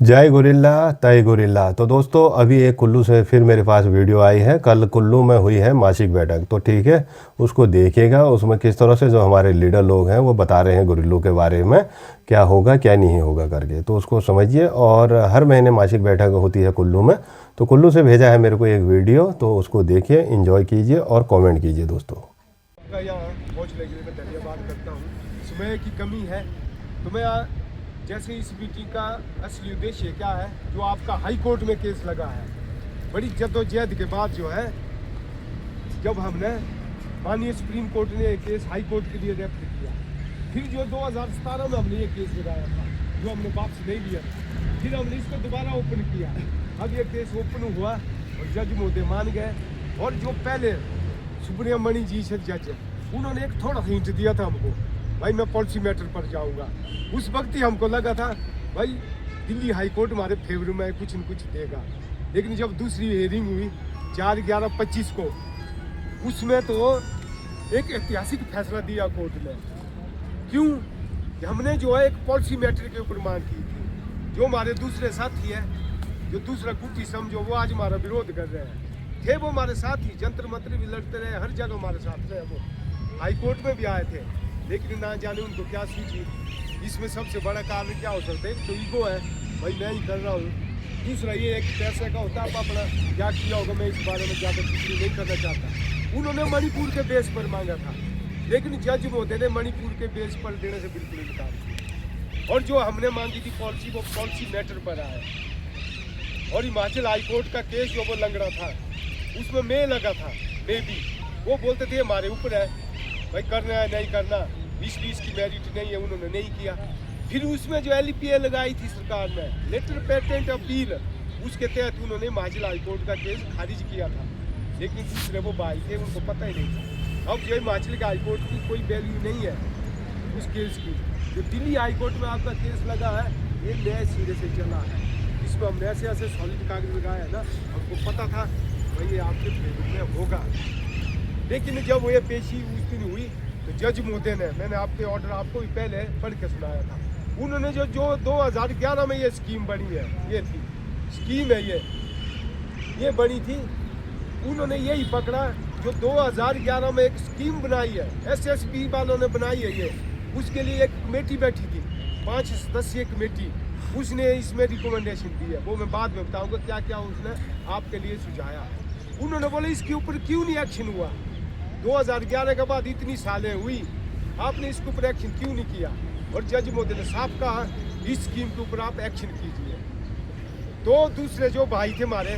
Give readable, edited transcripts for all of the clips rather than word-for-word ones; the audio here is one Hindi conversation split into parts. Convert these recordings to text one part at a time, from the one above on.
जय गोरिल्ला तय गोरिल्ला। तो दोस्तों अभी एक कुल्लू से फिर मेरे पास वीडियो आई है। कल कुल्लू में हुई है मासिक बैठक, तो ठीक है उसको देखिएगा। उसमें किस तरह से जो हमारे लीडर लोग हैं वो बता रहे हैं गोरिल्लों के बारे में क्या होगा क्या नहीं होगा करके, तो उसको समझिए। और हर महीने मासिक बैठक होती है कुल्लू में, तो कुल्लू से भेजा है मेरे को एक वीडियो, तो उसको देखिए, इंजॉय कीजिए और कॉमेंट कीजिए दोस्तों। यहाँ पहुँचने के लिए मैं धन्यवाद करता हूँ। समय की कमी है तो मैं जैसे इस मीटिंग का असली उद्देश्य क्या है, जो आपका हाई कोर्ट में केस लगा है, बड़ी जद्दोजहद के बाद जो है, जब हमने माननीय सुप्रीम कोर्ट ने केस हाई कोर्ट के लिए रेफर किया, फिर जो 2017 में हमने ये केस लगाया था जो हमने वापस नहीं लिया, फिर हमने इसको दोबारा ओपन किया। अब ये केस ओपन हुआ और जज महोदय मान गए। और जो पहले सुब्रमणि जी से जज, उन्होंने एक थोड़ा हिंट दिया था हमको, भाई मैं पॉलिसी मैटर पर जाऊंगा। उस वक्त ही हमको लगा था भाई दिल्ली हाई कोर्ट हमारे फेवर में कुछ न कुछ देगा। लेकिन जब दूसरी हियरिंग हुई 4/11/25 को, उसमें तो एक ऐतिहासिक फैसला दिया कोर्ट ने। क्यों? हमने जो है एक पॉलिसी मैटर के ऊपर मांग की थी। जो हमारे दूसरे साथी है, जो दूसरा गुटी समझो, वो आज हमारा विरोध कर रहे हैं, थे वो हमारे साथ ही, जंतर मंत्र भी लड़ते रहे, हर जगह हमारे साथ रहे। वो हाई कोर्ट में भी आए थे, लेकिन ना जाने उनको क्या सूझी। इसमें सबसे बड़ा कारण क्या हो सकता है? तो ईगो है, भाई मैं ही कर रहा हूँ। दूसरा ये एक पैसे का होता है, अपना क्या किया होगा मैं इस बारे में ज़्यादा टिप्पणी नहीं करना चाहता। उन्होंने मणिपुर के बेस पर मांगा था, लेकिन जज महोदय ने मणिपुर के बेस पर देने से बिल्कुल इनकार किया। और जो हमने मांगी थी पॉलिसी, वो पॉलिसी मैटर पर आया। और हिमाचल हाई कोर्ट का केस जो वो लंगड़ा था, उसमें मैं लगा था, मैं भी, वो बोलते थे हमारे ऊपर है भाई, करना है नहीं करना, 20-20 की मेरिट नहीं है, उन्होंने नहीं किया। फिर उसमें जो LPA लगाई थी सरकार ने, लेटर पेटेंट अपील, उसके तहत उन्होंने हिमाचल हाई कोर्ट का केस खारिज किया था। लेकिन दूसरे वो भाई थे, उनको पता ही नहीं था। अब जो हिमाचल के हाई कोर्ट की कोई वैल्यू नहीं है उस केस की। जो दिल्ली हाई कोर्ट में आपका केस लगा है, ये नए सिरे से चला है। इसमें हमने ऐसे ऐसे सॉलिड कागज लगाया है ना, हमको पता था भाई ये आपके फेवर में होगा। लेकिन जब ये पेशी उस दिन हुई, तो जज महोदय ने, मैंने आपके ऑर्डर आपको भी पहले पढ़ के सुनाया था, उन्होंने जो 2011 में ये स्कीम बनी है, ये थी स्कीम है, ये बनी थी, उन्होंने यही पकड़ा जो 2011 में एक स्कीम बनाई है, SSP वालों ने बनाई है। ये उसके लिए एक कमेटी बैठी थी, 5 सदस्यीय कमेटी, उसने इसमें रिकमेंडेशन दी है। वो मैं बाद में बताऊंगा क्या क्या उसने आपके लिए सुझाया। उन्होंने बोले इसके ऊपर क्यों नहीं एक्शन हुआ? 2011 के बाद इतनी सालें हुई, आपने इसके ऊपर एक्शन क्यों नहीं किया? और जज महोदय ने साफ कहा इस स्कीम के ऊपर आप एक्शन कीजिए। तो दूसरे जो भाई थे हमारे,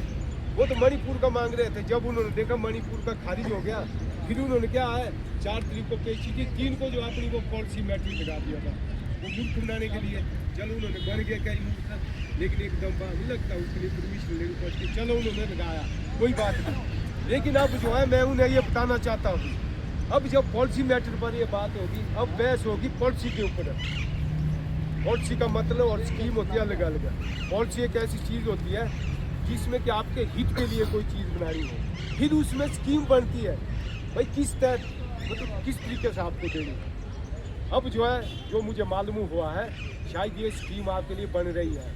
वो तो मणिपुर का मांग रहे थे। जब उन्होंने देखा मणिपुर का खारिज हो गया, फिर उन्होंने क्या है 4 तारीख को पेशी की, 3 को जो अपनी वो पॉलिसी मैटर लगा दिया था, वो मूर्ख बनाने के लिए। चलो उन्होंने बन गया क्या मूर्ख, लेकिन एकदम बात नहीं लगता, उसके लिए परमिशन लेनी पड़ती। चलो उन्होंने लगाया, कोई बात नहीं। लेकिन अब जो है मैं उन्हें ये बताना चाहता हूँ, अब जब पॉलिसी मैटर पर ये बात होगी, अब बहस होगी पॉलिसी के ऊपर। पॉलिसी का मतलब और स्कीम होती है अलग अलग। पॉलिसी एक ऐसी चीज़ होती है जिसमें कि आपके हित के लिए कोई चीज़ बनानी हो, फिर उसमें स्कीम बनती है भाई किस तहत, मतलब किस तरीके से आपको देनी। अब जो है, जो मुझे मालूम हुआ है, शायद ये स्कीम आपके लिए बन रही है,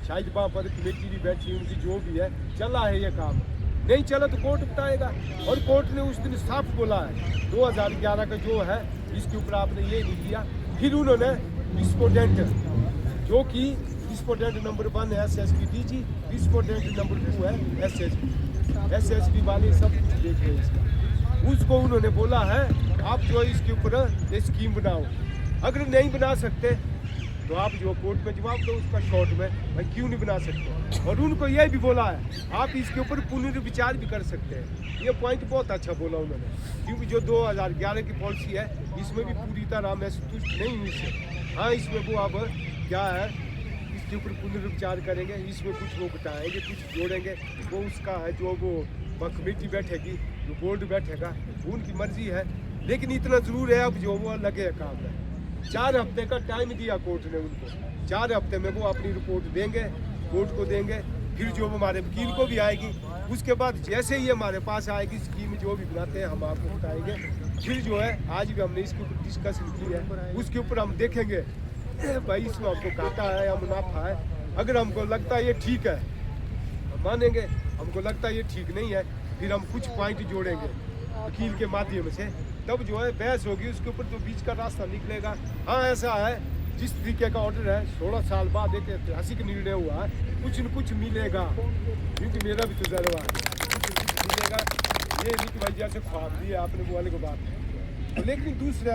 शायद वहाँ पर कमेटी भी बैठी, उनकी जो भी है, चला है ये काम। नहीं चला तो कोर्ट बताएगा। और कोर्ट ने उस दिन साफ बोला है 2011 का जो है, इसके ऊपर आपने ये नहीं किया। फिर उन्होंने रिस्पोंडेंट, जो कि रिस्पोंडेंट नंबर 1 है SSP DG, रिस्पोंडेंट नंबर 2 है SSP वाले सब कुछ देख रहे हैं इसका, उसको उन्होंने बोला है आप जो है इसके ऊपर स्कीम बनाओ। अगर नहीं बना सकते तो आप जो कोर्ट में जवाब दो उसका शॉर्ट में, भाई क्यों नहीं बना सकते। और उनको यह भी बोला है आप इसके ऊपर पुनर्विचार भी कर सकते हैं। ये पॉइंट बहुत अच्छा बोला उन्होंने, क्योंकि जो 2011 की पॉलिसी है, इसमें भी पूरी तरह मैं संतुष्ट नहीं हूँ इससे। हाँ, इसमें वो अब क्या है, इसके ऊपर पुनर्विचार करेंगे, इसमें कुछ वो बताएंगे, कुछ जोड़ेंगे, वो उसका है जो वो कमेटी बैठेगी, जो बोर्ड बैठेगा, उनकी मर्जी है। लेकिन इतना ज़रूर है अब जो वो लगे काम है। 4 हफ्ते का टाइम दिया कोर्ट ने उनको, 4 हफ्ते में वो अपनी रिपोर्ट देंगे, कोर्ट को देंगे। फिर जो हमारे वकील को भी आएगी, उसके बाद जैसे ही हमारे पास आएगी स्कीम जो भी बनाते हैं हम आपको बताएंगे। फिर जो है आज भी हमने इसके ऊपर डिस्कशन की है, उसके ऊपर हम देखेंगे भाई इसमें हमको घाटा है या मुनाफा है, अगर हमको लगता है ये ठीक है हम मानेंगे, हमको लगता है ये ठीक नहीं है फिर हम कुछ पॉइंट जोड़ेंगे वकील के माध्यम से, तब जो है बहस होगी उसके ऊपर तो बीच का रास्ता निकलेगा। हाँ ऐसा है जिस तरीके का ऑर्डर है 16 साल बाद एक ऐतिहासिक निर्णय हुआ है, कुछ न कुछ मिलेगा, क्योंकि मेरा भी तजर्बा है, कुछ न कुछ मिलेगा। ये नहीं कि भाई जैसे ख्वाब दिया आपने वो वाले को बात। लेकिन दूसरा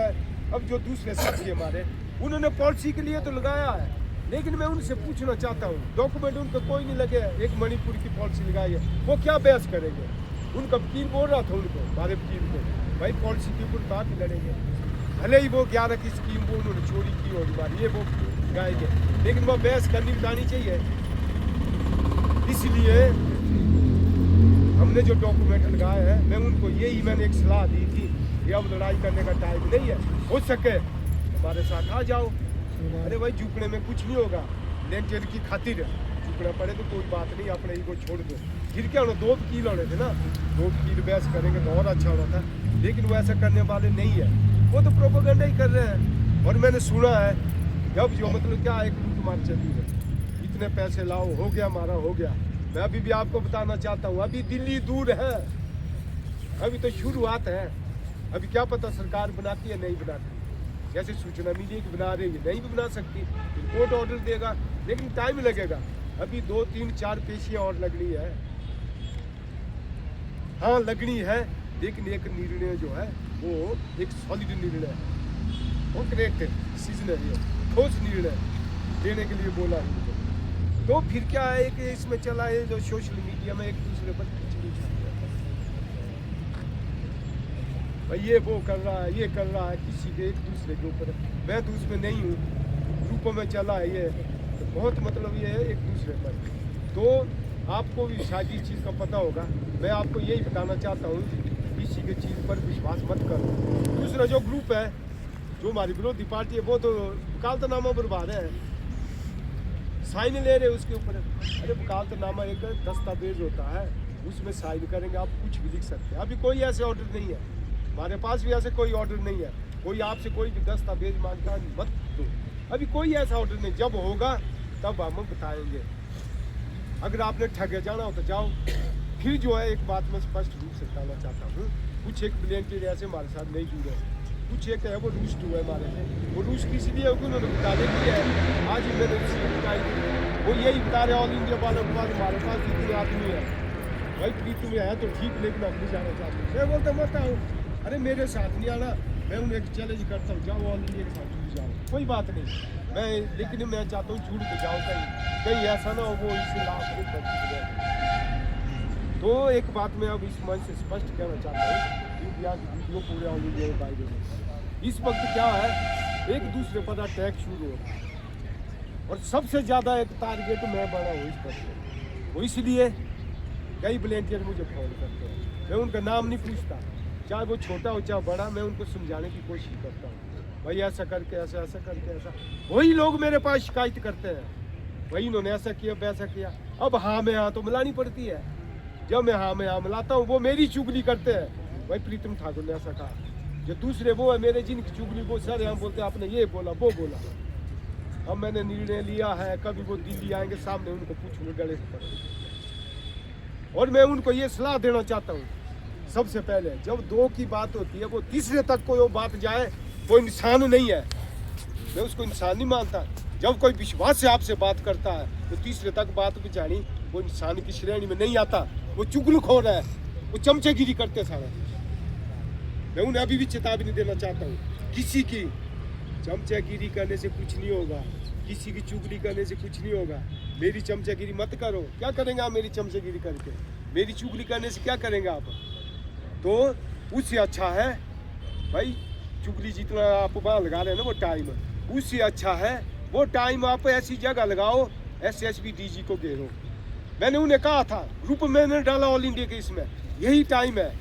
अब जो दूसरे साथी हमारे उन्होंने पॉलिसी के लिए तो लगाया है, लेकिन मैं उनसे पूछना चाहता हूँ डॉक्यूमेंट उनको कोई नहीं लगे, एक मणिपुर की पॉलिसी लगाई है, वो क्या बहस करेंगे। उनका वकील बोल रहा था उनको, हमारे वकील को, भाई पॉलिसी के ऊपर बात लड़ेंगे, भले ही वो 11 की स्कीम वो उन्होंने चोरी की होगी बार ये वो गाएंगे, लेकिन वो बहस करनी बतानी चाहिए। इसलिए हमने जो डॉक्यूमेंट लगाए हैं मैं उनको यही मैंने एक सलाह दी थी कि अब लड़ाई करने का टाइम नहीं है, हो सके हमारे साथ आ जाओ। अरे भाई झुकने में कुछ नहीं होगा, लेंटर की खातिर झुकना पड़े तो कोई बात नहीं, अपने ईगो छोड़ दो। फिर क्या होना, 2 वकील होने थे ना, 2 वकील बहस करेंगे तो और अच्छा होना था, लेकिन वो ऐसा करने वाले नहीं है, वो तो प्रोपेगेंडा ही कर रहे हैं। और मैंने सुना है जब जो मतलब क्या एक लूट मार चली है, इतने पैसे लाओ हो गया हमारा हो गया। मैं अभी भी आपको बताना चाहता हूँ अभी दिल्ली दूर है, अभी तो शुरुआत है, अभी क्या पता सरकार बनाती है नहीं बनाती, जैसे सूचना मिली है कि बना रही है, नहीं भी बना सकती, फिर कोर्ट ऑर्डर देगा, लेकिन टाइम लगेगा। अभी 2, 3, 4 पेशियाँ और लगनी है, हाँ लगनी है, लेकिन एक निर्णय जो है वो एक सॉलिड निर्णय है, वो करेक्ट डिसीजन है, ये ठोस निर्णय देने के लिए बोला है। तो फिर क्या है कि इसमें चला है जो सोशल मीडिया में एक दूसरे पर खिचड़ी छाती है, भाई ये वो कर रहा है ये कर रहा है, किसी के एक दूसरे के ऊपर। मैं तो उसमें नहीं हूँ, ग्रुपों में चला है ये तो बहुत मतलब ये है एक दूसरे पर। तो आपको भी शायद इस चीज़ का पता होगा, मैं आपको यही बताना चाहता हूँ किसी के चीज़ पर विश्वास मत करो। दूसरा जो ग्रुप है जो हमारी विरोधी पार्टी है वो तो वकालतनामा बर्बाद है, साइन ले रहे उसके ऊपर। अरे वकालतनामा एक दस्तावेज होता है, उसमें साइन करेंगे, आप कुछ भी लिख सकते हैं। अभी कोई ऐसे ऑर्डर नहीं है, हमारे पास भी ऐसे कोई ऑर्डर नहीं है, कोई आपसे कोई भी दस्तावेज मांगता है मत दो, अभी कोई ऐसा ऑर्डर नहीं। जब होगा तब हम बताएंगे, अगर आपने ठगे जाना हो तो जाओ। फिर जो है एक बात मैं स्पष्ट रूप से बताना चाहता हूँ, कुछ एक वॉलंटियर ऐसे हमारे साथ नहीं जुड़े, कुछ एक है वो रूस टू है हमारे से, वो रूस की इसलिए है कि उन्होंने बताने की है, आज ही मैंने उसकी बताई थी, वो यही बता रहे ऑल इंडिया वालों के पास हमारे पास जितने आदमी है भाई प्रीत में है तो ठीक, लेकिन हम नहीं जाना चाहते। मैं बोलता मत आओ, अरे मेरे साथ नहीं आना, मैं उन्हें एक चैलेंज करता हूँ, जाओ ऑल इंडिया के साथ जुड़ जाओ, कोई बात नहीं, मैं लेकिन मैं चाहता हूँ जुड़ के जाओ, कहीं ऐसा ना हो वो इससे लाभ हो जाए। तो एक बात मैं अब इस मंच से स्पष्ट कहना चाहता हूँ, इंडिया की वीडियो पूरे ऑल इंडिया में पाई गई। इस वक्त क्या है एक दूसरे पर अटैक शुरू हो रहा है, और सबसे ज़्यादा एक टारगेट मैं बना हूँ इस पर, वो इसलिए कई वॉलंटियर मुझे फोन करते हैं, मैं उनका नाम नहीं पूछता, चाहे वो छोटा हो चाहे बड़ा, मैं उनको समझाने की कोशिश करता हूँ, भाई ऐसा करके ऐसा ऐसा करके ऐसा। वही लोग मेरे पास शिकायत करते हैं, भाई इन्होंने ऐसा किया वैसा किया। अब हाँ में हाँ तो मिलानी पड़ती है, जब मैं हाँ में हाँ मिलाता हूँ वो मेरी चुगली करते हैं, भाई प्रीतम ठाकुर ने ऐसा कहा। जो दूसरे वो है मेरे जिनकी चुगली वो सर हम बोलते हैं आपने ये बोला वो बोला। अब मैंने निर्णय लिया है, कभी वो दिल्ली आएंगे सामने उनको पूछूंगा गले पर, और मैं उनको ये सलाह देना चाहता हूँ, सबसे पहले जब 2 की बात होती है वो तीसरे तक कोई वो बात जाए, वो इंसान नहीं है, मैं उसको इंसान नहीं मानता। जब कोई विश्वास से आपसे बात करता है तो तीसरे तक बात पहुँचानी, वो इंसान की श्रेणी में नहीं आता, वो चुगलखोर है, वो चमचेगिरी करते सारा। मैं उन्हें अभी भी चेतावनी देना चाहता हूँ, किसी की चमचेगिरी करने से कुछ नहीं होगा, किसी की चुगली करने से कुछ नहीं होगा। मेरी चमचेगिरी मत करो, क्या करेंगे आप मेरी चमचेगिरी करके, मेरी चुगली करने से क्या करेंगे आप। तो उससे अच्छा है भाई चुगली जितना आप वहाँ लगा रहे हैं ना वो टाइम, उससे अच्छा है वो टाइम आप ऐसी जगह लगाओ, SSB DG को घेरो। मैंने उन्हें कहा था, ग्रुप मैंने डाला ऑल इंडिया के, इसमें यही टाइम है।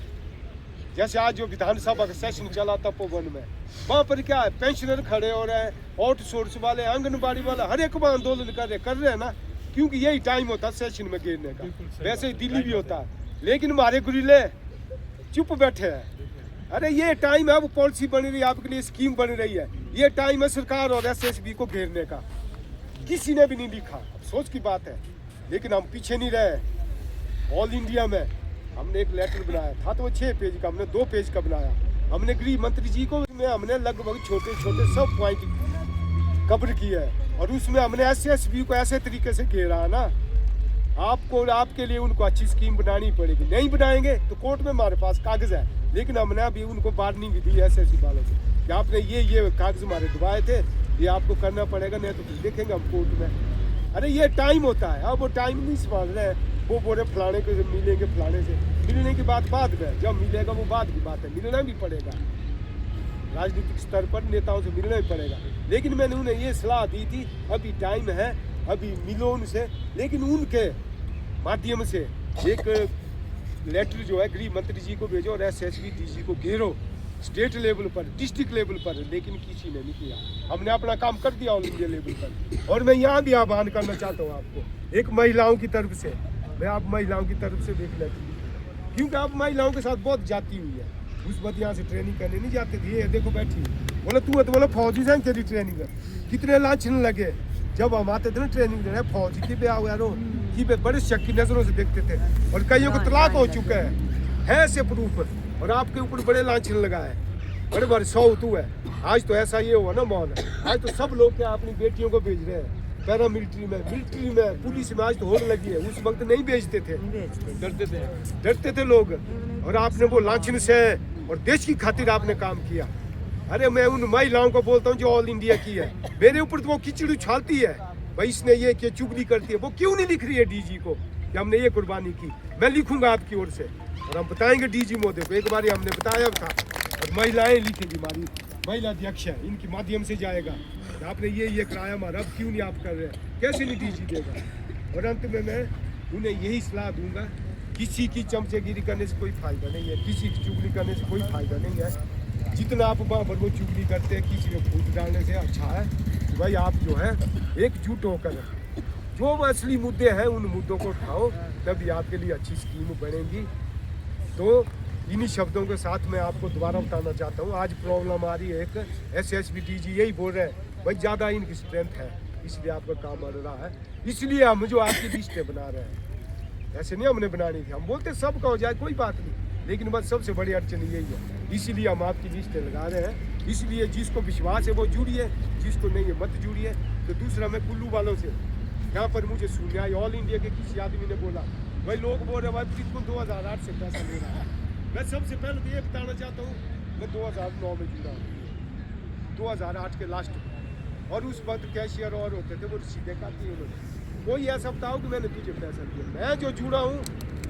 जैसे आज जो विधानसभा का सेशन चला तपोवन में, वहाँ पर क्या है पेंशनर खड़े हो रहे हैं, आउटसोर्स वाले, आंगनबाड़ी वाला, हर एक वहाँ आंदोलन कर रहे हैं ना, क्योंकि यही टाइम होता है सेशन में गिरने का। वैसे ही दिल्ली भी होता है, लेकिन हमारे गुरीले चुप बैठे हैं। अरे ये टाइम है, वो पॉलिसी बन रही है आपके लिए, स्कीम बन रही है, ये टाइम है सरकार और SSB को घेरने का। किसी ने भी नहीं लिखा, अफसोस की बात है। लेकिन हम पीछे नहीं रहे। ऑल इंडिया में हमने एक लेटर बनाया था, तो वो 6 पेज का, हमने 2 पेज का बनाया। हमने गृह मंत्री जी को में हमने लगभग छोटे छोटे सब पॉइंट कवर किया है, और उसमें हमने SSB को ऐसे तरीके से घेरा है ना, आपको आपके लिए उनको अच्छी स्कीम बनानी पड़ेगी। नहीं बनाएंगे तो कोर्ट में हमारे पास कागज है, लेकिन हमने अभी उनको वार्निंग दी SSB वालों से कि आपने ये कागज हमारे दबाए थे, ये आपको करना पड़ेगा, नहीं तो फिर देखेंगे हम कोर्ट में। अरे ये टाइम होता है, अब वो टाइम नहीं संभाल रहे हैं। वो बोले फलाने को मिलेंगे, फलाने से मिलने की बात बाद में, जब मिलेगा वो बाद की बात है, मिलना भी पड़ेगा। राजनीतिक स्तर पर नेताओं से मिलना ही पड़ेगा। लेकिन मैंने उन्हें ये सलाह दी थी, अभी टाइम है, अभी मिलो उनसे, लेकिन उनके माध्यम से एक लेटर जो है गृह मंत्री जी को भेजो और SSB DG को घेरो, स्टेट लेवल पर, डिस्ट्रिक्ट लेवल पर, लेकिन किसी ने नहीं किया। हमने अपना काम कर दिया ऑल इंडिया लेवल पर। और मैं यहाँ भी आह्वान करना चाहता हूँ आपको, एक महिलाओं की तरफ से, मैं आप महिलाओं की तरफ से देख लेती हूँ, क्योंकि आप महिलाओं के साथ बहुत जाती हुई है। उस वक्त यहाँ से ट्रेनिंग करने नहीं जाते थे, ये देखो बैठी, बोले तू है तो बोले फौजी से तेरी ट्रेनिंग है। कितने लाछन लगे जब हम आते थे ना ट्रेनिंग देने, फौजी की ब्याह हुआ रो की बड़े शक की नजरों से देखते थे, और कईयों को तलाक हो चुका है ऐसे प्रूफ, और आपके ऊपर बड़े लाछन लगाए, बड़े बड़े 100 तू है। आज तो ऐसा ये हुआ ना माहौल, आज तो सब लोग क्या अपनी बेटियों को भेज रहे हैं पैरा मिलिट्री में, पुलिस में। आज तो होड़ लगी है, उस वक्त नहीं भेजते थे, डरते थे लोग। और आपने वो लाछन से और देश की खातिर आपने काम किया। अरे मैं उन महिलाओं को बोलता हूँ जो ऑल इंडिया की है, मेरे ऊपर तो वो खिचड़ी उछालती है, भाई इसने ये किया, चुगली करती है, वो क्यों नहीं लिख रही है DG को कि हमने ये कुर्बानी की। मैं लिखूंगा आपकी ओर से, और हम बताएंगे DG महोदय को, एक बार हमने बताया था, और महिलाएं लिखेंगी, हमारी महिला अध्यक्ष है, इनके माध्यम से जाएगा, आपने ये कराया हमारा, अब क्यों नहीं आप कर रहे हैं, कैसे नहीं DG देगा। और अंत में मैं उन्हें यही सलाह दूंगा, किसी की चमचेगिरी करने से कोई फायदा नहीं है, किसी की चुगली करने से कोई फायदा नहीं है। जितना आप वहाँ पर वो चुगली करते हैं, किसी में फूट डालने से अच्छा है कि भाई आप जो है एकजुट होकर जो असली मुद्दे हैं उन मुद्दों को उठाओ, तभी आपके लिए अच्छी स्कीम बनेगी। तो इन्हीं शब्दों के साथ मैं आपको दोबारा बताना चाहता हूँ, आज प्रॉब्लम आ रही है एक, SSB DG यही बोल रहे हैं भाई ज़्यादा इनकी स्ट्रेंथ है, इसलिए आपका काम अड़ रहा है, इसलिए हम जो आपकी लिस्टें बना रहे हैं। ऐसे नहीं हमने बनानी थी, हम बोलते सबका हो जाए कोई बात नहीं, लेकिन बस सबसे बड़ी अड़चन यही है, इसीलिए हम आपकी लिस्टें लगा रहे हैं। इसलिए जिसको विश्वास है वो जुड़िए, जिसको नहीं है मत जुड़िए। तो दूसरा, मैं कुल्लू वालों से यहाँ पर मुझे सुनने आई, ऑल इंडिया के किसी आदमी ने बोला भाई लोग बोल रहे भाई बिल्कुल 2008 से पैसा ले रहा है। मैं सबसे पहले तो ये बताना चाहता हूँ, मैं 2009 में जुड़ा हूँ, 2008 के लास्ट में, और उस वक्त कैशियर और होते थे, वो सीधे काटी उन्होंने, कोई ऐसा बताओ कि मैंने तुझे पैसा दिया। मैं जो जुड़ा हूँ,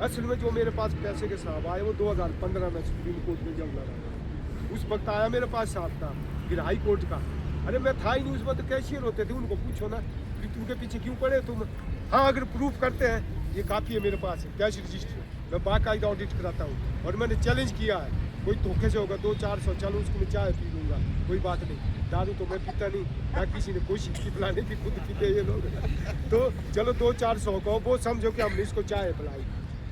असल में जो मेरे पास पैसे के साहब आए वो 2015 में सुप्रीम कोर्ट में जब लड़ा, उस वक्त आया मेरे पास साहब था, फिर हाई कोर्ट का। अरे मैं था ही नहीं उस वक्त, कैशियर होते थे, उनको पूछो ना कि तुमके पीछे क्यों पड़े तुम। हाँ, अगर प्रूफ करते हैं, ये काफ़ी है मेरे पास कैश रजिस्टर, मैं बाकायदा ऑडिट कराता हूँ, और मैंने चैलेंज किया है, कोई धोखे से होगा 200-400, चलो उसको मैं चाय पी लूँगा, कोई बात नहीं, दारू तो मैं पीता नहीं, ना किसी ने कोशिश की पिलाने की, खुद पीते ये लोग। तो चलो 200-400 को वो समझो कि हमने इसको चाय पिलाई,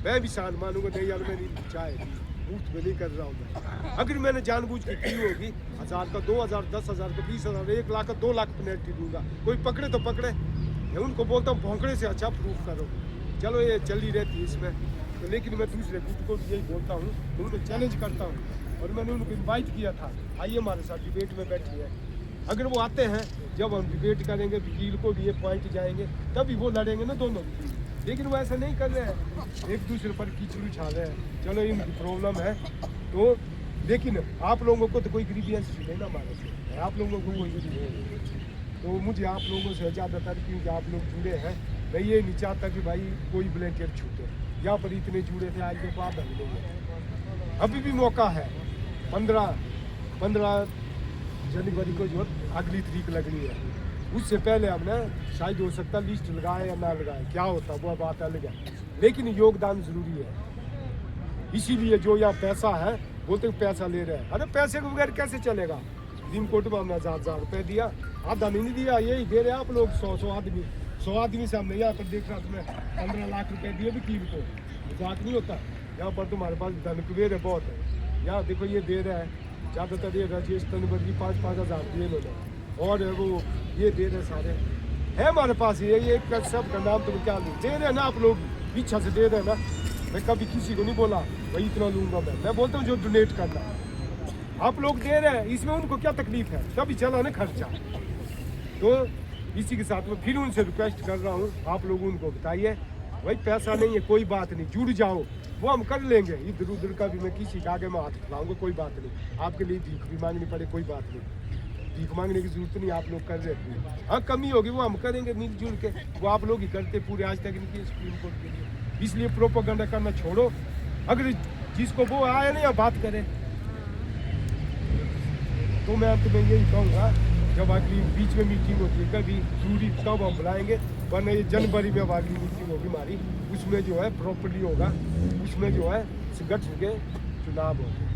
मैं भी शान मानूंगा, नहीं यार मैंने चाय मुफ्त में नहीं कर रहा हूँ मैं। अगर मैंने जानबूझ के की होगी, 1000 का 2000, 10,000 का 20,000, 1 लाख का 2 लाख पेनल्टी दूंगा, कोई पकड़े तो पकड़े। मैं उनको बोलता हूँ भौंकड़े से अच्छा प्रूफ करो, चलो ये चली रहती है इसमें। तो लेकिन मैं दूसरे गुट को यही बोलता हूँ, उनको चैलेंज करता हूँ, और मैंने उनको इन्वाइट किया था, आइए हमारे साथ डिबेट में बैठिए। अगर वो आते हैं, जब हम डिबेट करेंगे, वकील को भी ये पॉइंट जाएंगे, तभी वो लड़ेंगे ना दोनों। लेकिन वो ऐसा नहीं कर रहे हैं, एक दूसरे पर कीचड़ उछाल रहे हैं। चलो इनकी प्रॉब्लम है तो, लेकिन आप लोगों को तो कोई ग्रीवियंस नहीं ना हमारे से, आप लोगों को कोई ग्रीवियंस, तो मुझे आप लोगों से ज़्यादातर, क्योंकि आप लोग जुड़े हैं, मैं ये नहीं चाहता कि भाई कोई वॉलंटियर छूटे। यहाँ पर इतने जुड़े थे, आज देखो आप नहीं, अभी भी मौका है। 15 जनवरी को जो अगली तारीख लगनी है, उससे पहले हमने शायद हो सकता लिस्ट लगाए या ना लगाए, क्या होता वो बात अलग है, लेकिन योगदान जरूरी है। इसीलिए जो यहाँ पैसा है, बोलते पैसा ले रहे हैं, अरे पैसे के बगैर कैसे चलेगा। दिन कोर्ट में हमने 1000 रुपये दिया, आधा नहीं दिया, यही दे रहे आप लोग 100 आदमी। 100 आदमी से हमने यहाँ पर देख रहा तुम्हें 15 लाख रुपए दिए वकील को, मजाक नहीं होता। यहाँ पर तुम्हारे पास धन कुबेर है बहुत है, यहाँ देखो ये दे रहा है ज़्यादातर, ये राजेश तनवर की 5-5 हज़ार दिए इन्होंने, और वो ये दे रहे सारे। है हमारे पास ये सब का नाम तुम क्या लूँ, दे रहे हैं ना आप लोग, पीछा से दे रहे हैं ना। मैं कभी किसी को नहीं बोला भाई इतना लूंगा, मैं बोलता हूँ जो डोनेट करना, आप लोग दे रहे हैं, इसमें उनको क्या तकलीफ है, तभी चला ना खर्चा। तो इसी के साथ में फिर उनसे रिक्वेस्ट कर रहा हूँ, आप लोग उनको बताइए भाई पैसा नहीं है कोई बात नहीं, जुड़ जाओ, वो हम कर लेंगे। इधर उधर का भी मैं किसी के आगे में हाथ फैलाऊंगा कोई बात नहीं, आपके लिए भीख भी मांगनी पड़े कोई बात नहीं, भीख मांगने की जरूरत नहीं, आप लोग कर रहे हैं। हाँ कमी होगी वो हम करेंगे मिलजुल के, वो आप लोग ही करते पूरे आज तक इनकी सुप्रीम कोर्ट के लिए। इसलिए प्रोपेगेंडा करना छोड़ो, अगर जिसको वो आया नहीं बात करे। तो मैं तुम्हें यही कहूँगा, जब अगली बीच में मीटिंग होती है कभी जरूरी तब हम बुलाएंगे, वरना ये जनवरी में अगली मीटिंग होगी हमारी, उसमें जो है प्रॉपर्ली होगा, उसमें जो है संगठन के चुनाव होंगे,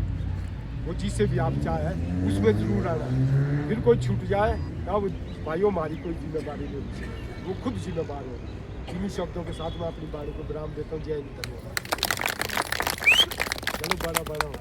वो जिससे भी आप चाहे उसमें जरूर आना। फिर कोई छूट जाए तब भाइयों हमारी कोई जिम्मेदारी नहीं, वो खुद जिम्मेदार हो। इन्हीं शब्दों के साथ मैं अपनी बाणी को विराम देता हूँ। जय हिंद। चलो बड़ा वाले